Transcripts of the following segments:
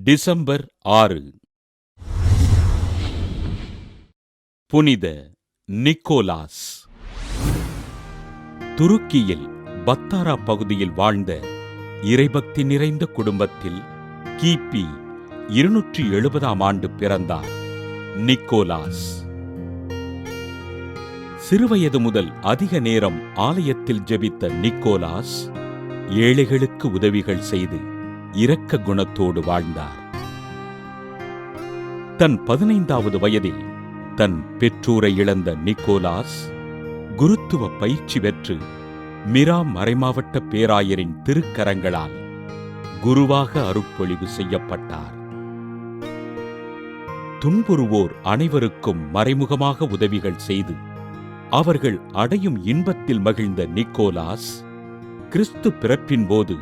December 6. புனித Nicholas. துருக்கியில் Patara பகுதியில் வாழ்ந்த இறைபக்தி நிறைந்த குடும்பத்தில் கிபி 270ஆம் ஆண்டு பிறந்தார் நிக்கோலாஸ். சிறுவயது முதல் அதிக நேரம் ஆலயத்தில் ஜெபித்த நிக்கோலாஸ் ஏழைகளுக்கு உதவிகள் செய்து இரக்க குணத்தோடு வாழ்ந்தார். தன் 15வது வயதில் தன் பெற்றோரை இழந்த நிக்கோலாஸ் குருத்துவ பயிற்சி பெற்று மிரா மறைமாவட்ட பேராயரின் திருக்கரங்களால் குருவாக அருட்பொழிவு செய்யப்பட்டார். துன்புறுவோர் அனைவருக்கும் மறைமுகமாக உதவிகள் செய்து அவர்கள் அடையும் இன்பத்தில் மகிழ்ந்த நிக்கோலாஸ் கிறிஸ்து பிறப்பின் போது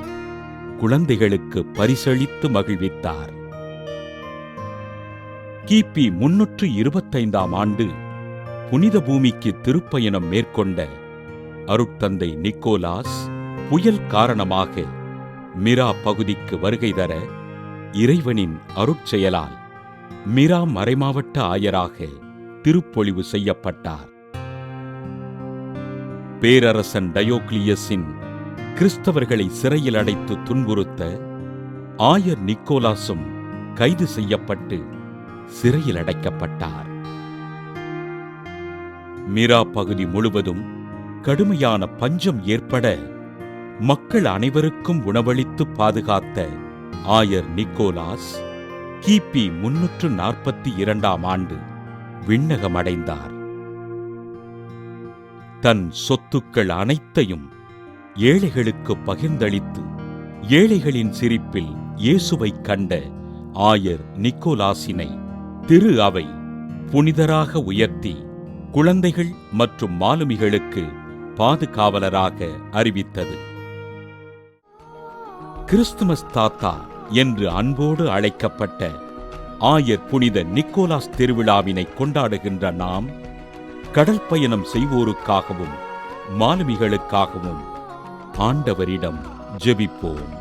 குழந்தைகளுக்கு பரிசளித்து மகிழ்வித்தார். கிபி 325ஆம் ஆண்டு புனித பூமிக்கு திருப்பயணம் மேற்கொண்ட அருட்தந்தை நிக்கோலாஸ் புயல் காரணமாக மிரா பகுதிக்கு வருகை தர இறைவனின் அருட்செயலால் மிரா மறைமாவட்ட ஆயராக திருப்பொழிவு செய்யப்பட்டார். பேரரசன் டயோக்ளியஸின் கிறிஸ்தவர்களை சிறையில் அடைத்து துன்புறுத்த ஆயர் நிக்கோலாசும் கைது செய்யப்பட்டு சிறையில் அடைக்கப்பட்டார். மிரா பகுதி முழுவதும் கடுமையான பஞ்சம் ஏற்பட மக்கள் அனைவருக்கும் உணவளித்து பாதுகாத்த ஆயர் நிக்கோலாஸ் கிபி 342ஆம் ஆண்டு விண்ணகமடைந்தார். தன் சொத்துக்கள் அனைத்தையும் ஏழைகளுக்கு பகிர்ந்தளித்து ஏழைகளின் சிரிப்பில் இயேசுவைக் கண்ட ஆயர் நிக்கோலாசினை திரு அவை புனிதராக உயர்த்தி குழந்தைகள் மற்றும் மாலுமிகளுக்கு பாதுகாவலராக அறிவித்தது. கிறிஸ்துமஸ் தாத்தா என்று அன்போடு அழைக்கப்பட்ட ஆயர் புனித நிக்கோலாஸ் திருவிழாவினை கொண்டாடுகின்ற நாம் கடல் பயணம் செய்வோருக்காகவும் மாலுமிகளுக்காகவும் ஆண்டவரிடம் ஜெபிப்போம்.